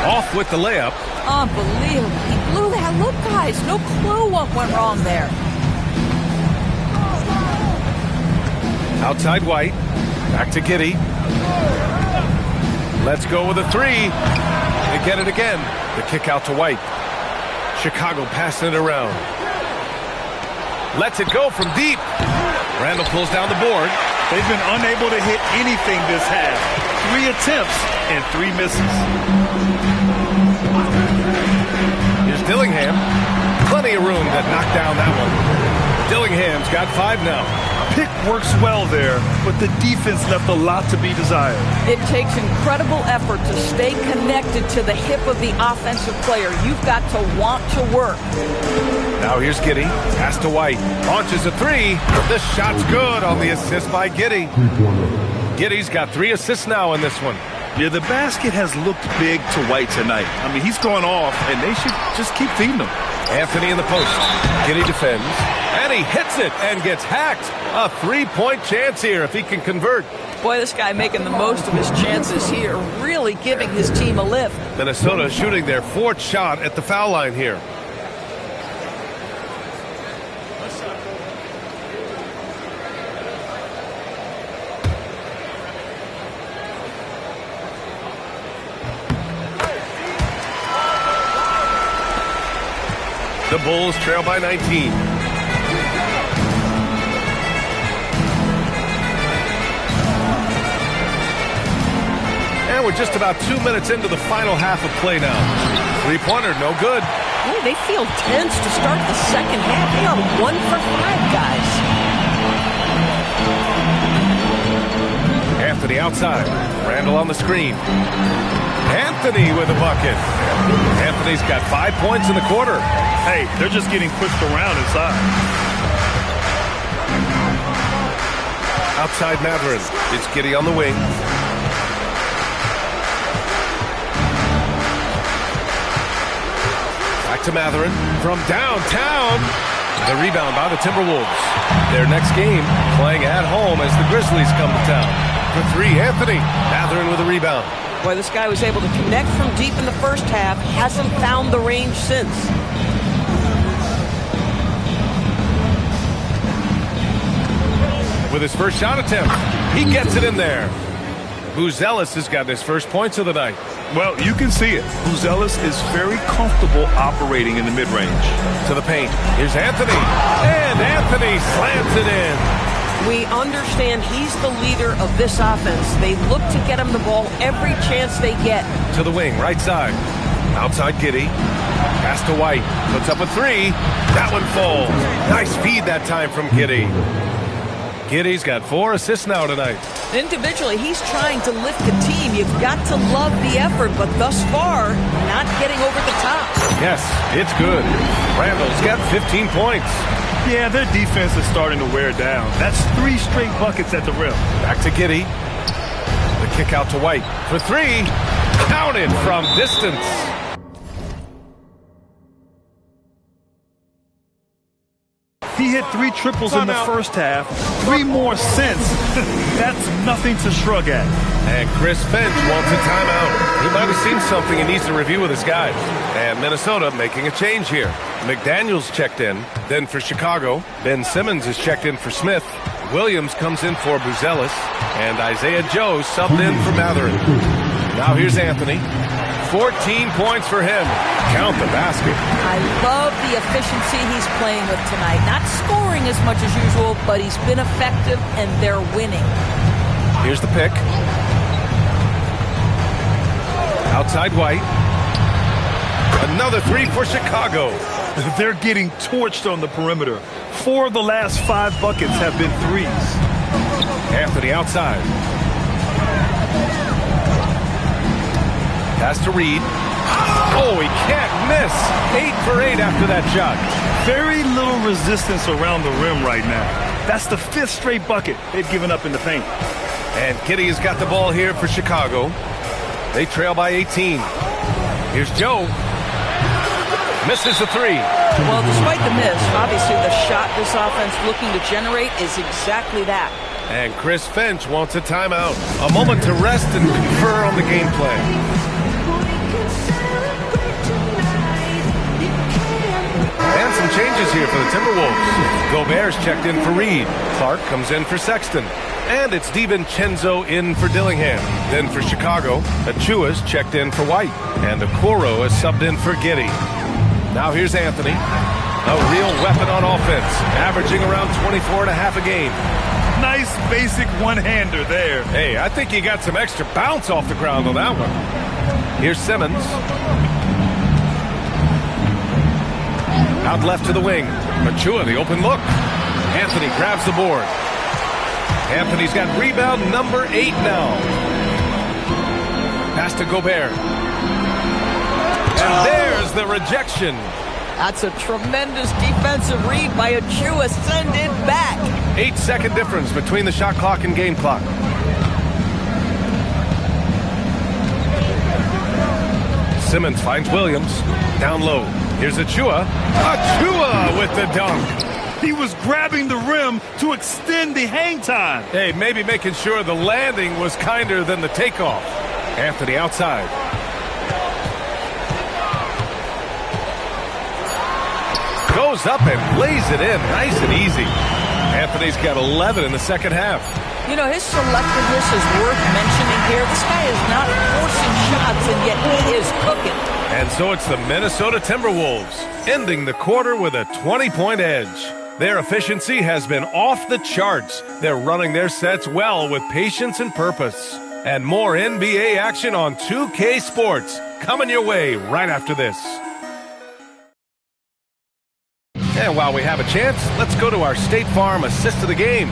Off with the layup. Unbelievable. He blew that. Look, guys, no clue what went wrong there. Outside White. Back to Giddey. Let's go with a 3. They get it again. The kick out to White. Chicago passing it around. Lets it go from deep. Randall pulls down the board. They've been unable to hit anything this half. 3 attempts and 3 misses. Here's Dillingham. Plenty of room to knock down that one. Dillingham's got 5 now. Pick works well there, but the defense left a lot to be desired. It takes incredible effort to stay connected to the hip of the offensive player. You've got to want to work. Now here's Giddey. Pass to White. Launches a 3. The shot's good on the assist by Giddey. Giddey's got 3 assists now in this one. Yeah, the basket has looked big to White tonight. I mean, he's going off, and they should just keep feeding him. Anthony in the post. Giddey defends. And he hits it and gets hacked. A 3-point chance here if he can convert. Boy, this guy making the most of his chances here, really giving his team a lift. Minnesota shooting their 4th shot at the foul line here. The Bulls trail by 19. And we're just about 2 minutes into the final half of play now. 3-pointer, no good. Boy, they feel tense to start the second half. They are 1 for 5, guys. Anthony outside. Randall on the screen. Anthony with a bucket. Anthony's got 5 points in the quarter. Hey, they're just getting pushed around inside. Outside Mathurin. It's Giddey on the wing. Back to Mathurin from downtown. The rebound by the Timberwolves. Their next game playing at home as the Grizzlies come to town. For 3, Anthony. Mathurin with a rebound. Boy, this guy was able to connect from deep in the first half. Hasn't found the range since. with his first shot attempt. He gets it in there. Buzelis has got his first points of the night. Well, you can see it. Buzelis is very comfortable operating in the mid-range. To the paint. Here's Anthony. And Anthony slams it in. We understand he's the leader of this offense. They look to get him the ball every chance they get. To the wing, right side. Outside Giddey. Pass to White. Puts up a three. That one falls. Nice feed that time from Giddey. Giddey's got 4 assists now tonight. Individually, he's trying to lift the team. You've got to love the effort, but thus far, not getting over the top. Yes, it's good. Randall's got 15 points. Yeah, their defense is starting to wear down. That's 3 straight buckets at the rim. Back to Giddey. The kick out to White for 3. Counted from distance. He hit 3 triples in the first half, 3 more since. That's nothing to shrug at. And Chris Finch wants a timeout. He might have seen something he needs to review with his guys. And Minnesota making a change here. McDaniels checked in. Then for Chicago, Ben Simmons is checked in for Smith. Williams comes in for Buzelis. And Isaiah Joe subbed in for Matherin. Now here's Anthony. 14 points for him. Count the basket. I love the efficiency he's playing with tonight. Not scoring as much as usual, but he's been effective, and they're winning. Here's the pick. Outside White. Another 3 for Chicago. They're getting torched on the perimeter. 4 of the last 5 buckets have been threes. Anthony outside. Pass to Reed. Oh, he can't miss. 8 for 8 after that shot. Very little resistance around the rim right now. That's the 5th straight bucket they've given up in the paint. And Giddey has got the ball here for Chicago. They trail by 18. Here's Joe. Misses the 3. Well, despite the miss, obviously the shot this offense looking to generate is exactly that. And Chris Finch wants a timeout. A moment to rest and confer on the game plan. And some changes here for the Timberwolves. Gobert's checked in for Reed. Clark comes in for Sexton. And it's DiVincenzo in for Dillingham. Then for Chicago, Achua's checked in for White. And Okoro is subbed in for Giddey. Now here's Anthony. A real weapon on offense, averaging around 24.5 a game. Nice basic one-hander there. Hey, I think he got some extra bounce off the ground on that one. Here's Simmons. Out left to the wing. Achua, the open look. Anthony grabs the board. Anthony's got rebound number 8 now. Pass to Gobert. And there's the rejection. That's a tremendous defensive read by Achua. Send it back. 8-second difference between the shot clock and game clock. Simmons finds Williams. Down low. Here's Achua. Achua with the dunk. He was grabbing the rim to extend the hang time. Hey, maybe making sure the landing was kinder than the takeoff. Anthony outside. Goes up and lays it in. Nice and easy. Anthony's got 11 in the second half. You know, his selectiveness is worth mentioning here. This guy is not forcing shots, and yet he is cooking. And so it's the Minnesota Timberwolves, ending the quarter with a 20-point edge. Their efficiency has been off the charts. They're running their sets well with patience and purpose. And more NBA action on 2K Sports coming your way right after this. And while we have a chance, let's go to our State Farm assist of the game.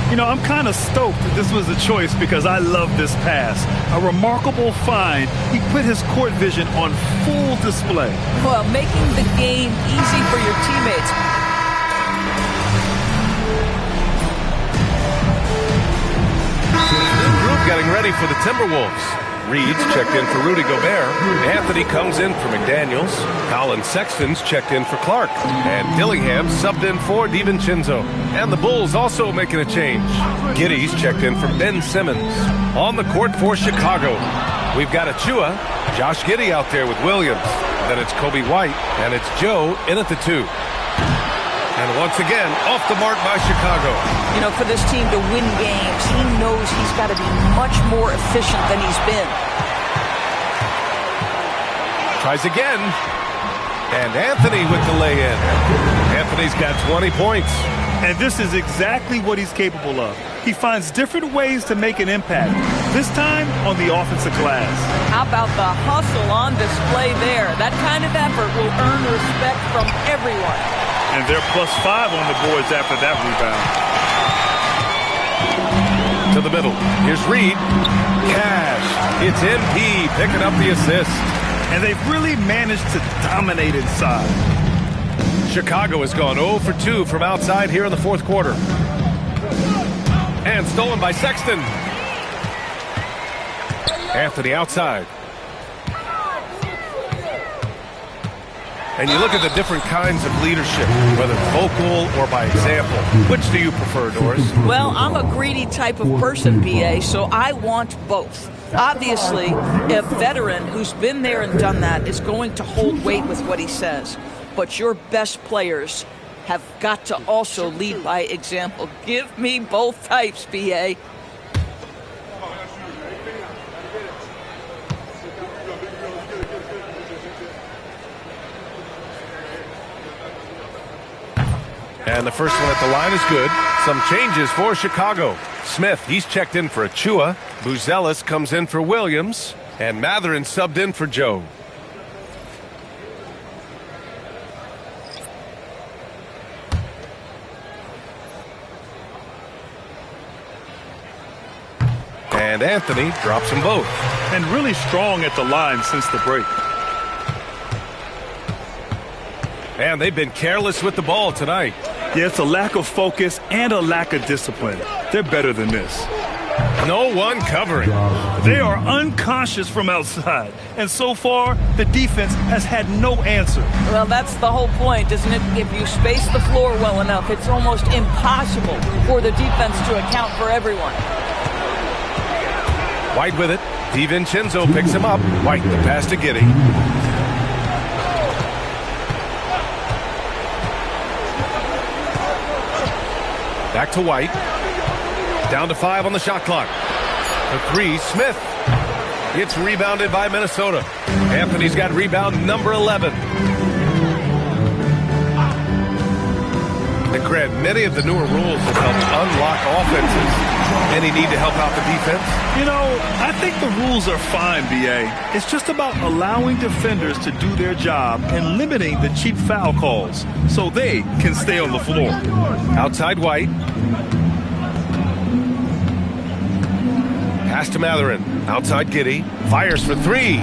You know, I'm kind of stoked that this was a choice because I love this pass. A remarkable find. He put his court vision on full display. Well, making the game easy for your teammates. New group getting ready for the Timberwolves. Reed's checked in for Rudy Gobert. Anthony comes in for McDaniels. Colin Sexton's checked in for Clark. And Dillingham subbed in for DiVincenzo. And the Bulls also making a change. Giddey's checked in for Ben Simmons. On the court for Chicago, we've got Achua, Josh Giddey out there with Williams. Then it's Kobe White, and it's Joe in at the 2. And once again, off the mark by Chicago. You know, for this team to win games, he knows he's got to be much more efficient than he's been. Tries again. And Anthony with the lay-in. Anthony's got 20 points. And this is exactly what he's capable of. He finds different ways to make an impact, this time on the offensive glass. How about the hustle on display there? That kind of effort will earn respect from everyone. And they're +5 on the boards after that rebound. To the middle. Here's Reed. Cash. It's MP picking up the assist. And they've really managed to dominate inside. Chicago has gone 0 for 2 from outside here in the fourth quarter. And stolen by Sexton. Anthony outside. And you look at the different kinds of leadership, whether vocal or by example. Which do you prefer, Doris? Well, I'm a greedy type of person, B.A., so I want both. Obviously, a veteran who's been there and done that is going to hold weight with what he says. But your best players have got to also lead by example. Give me both types, B.A. And the first one at the line is good. Some changes for Chicago. Smith, he's checked in for Achua. Buzelis comes in for Williams. And Mathurin subbed in for Joe. And Anthony drops them both. And really strong at the line since the break. And they've been careless with the ball tonight. Yeah, it's a lack of focus and a lack of discipline. They're better than this. No one covering. They are unconscious from outside. And so far, the defense has had no answer. Well, that's the whole point, isn't it? If you space the floor well enough, it's almost impossible for the defense to account for everyone. White with it. DiVincenzo picks him up. White the pass to Giddey. Back to White. Down to 5 on the shot clock. The 3, Smith. It's rebounded by Minnesota. Anthony's got rebound number 11. And Grant, many of the newer rules have helped unlock offenses. Any need to help out the defense? You know, I think the rules are fine, B.A. It's just about allowing defenders to do their job and limiting the cheap foul calls so they can stay on the floor. Outside White. Pass to Mathurin. Outside Giddey. Fires for 3.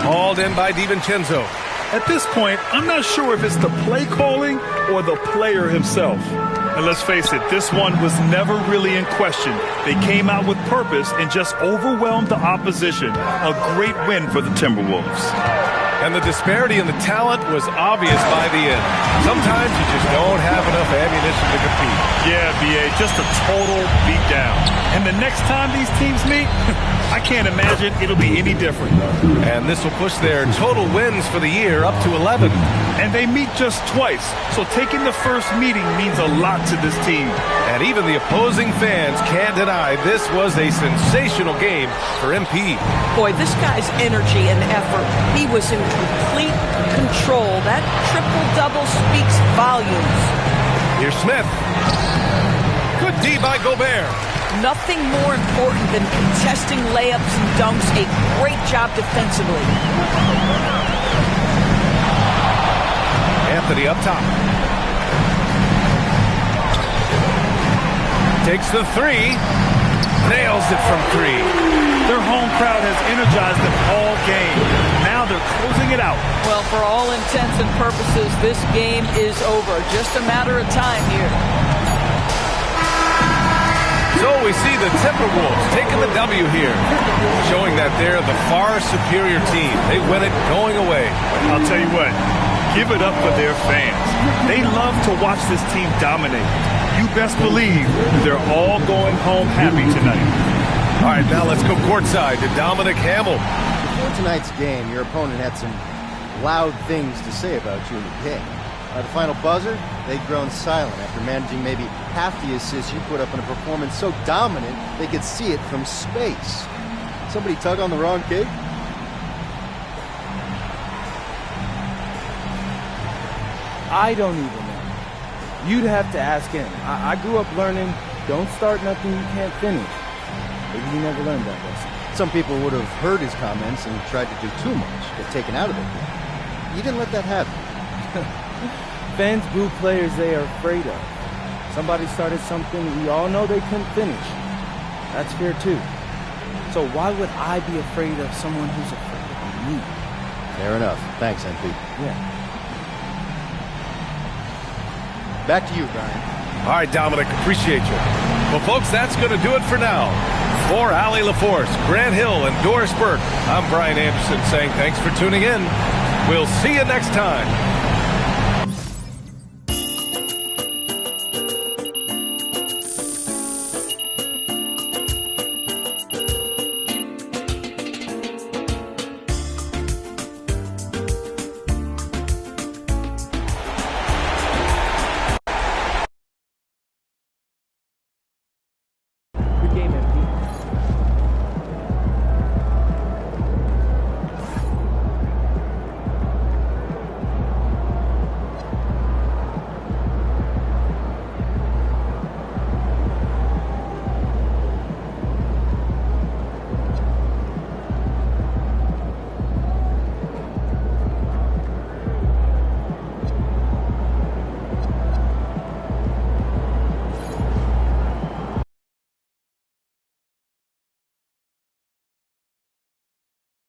Hauled in by DiVincenzo. At this point, I'm not sure if it's the play calling or the player himself. And let's face it, this one was never really in question. They came out with purpose and just overwhelmed the opposition. A great win for the Timberwolves. And the disparity in the talent was obvious by the end. Sometimes you just don't have enough ammunition to compete. Yeah, B.A., just a total beatdown. And the next time these teams meet, I can't imagine it'll be any different. And this will push their total wins for the year up to 11. And they meet just twice, so taking the first meeting means a lot to this team. And even the opposing fans can't deny this was a sensational game for MP. Boy, this guy's energy and effort, he was in complete control. That triple-double speaks volumes. Here's Smith. Good D by Gobert. Nothing more important than contesting layups and dunks. A great job defensively. Anthony up top. Takes the 3. Nails it from 3. Their home crowd has energized them all game. Now they're closing it out. Well, for all intents and purposes, this game is over. Just a matter of time here. So we see the Timberwolves taking the W here, showing that they're the far superior team. They win it going away. I'll tell you what, give it up for their fans. They love to watch this team dominate. You best believe they're all going home happy tonight. All right, now let's go courtside to Dominic Hamel. Before tonight's game, your opponent had some loud things to say about you in the pit. By the final buzzer, they'd grown silent after managing maybe half the assists you put up in a performance so dominant they could see it from space. Somebody tug on the wrong cake? I don't even know. You'd have to ask him. I grew up learning, don't start nothing you can't finish. Maybe you never learned that lesson. Some people would have heard his comments and tried to do too much, get taken out of it. You didn't let that happen. Fans boo players they are afraid of. Somebody started something we all know they couldn't finish. That's fair too. So why would I be afraid of someone who's afraid of me? Fair enough. Thanks, MP. Yeah. Back to you, Brian. All right, Dominic, appreciate you. Well, folks, that's going to do it for now. For Allie LaForce, Grant Hill, and Doris Burke, I'm Brian Anderson saying thanks for tuning in. We'll see you next time.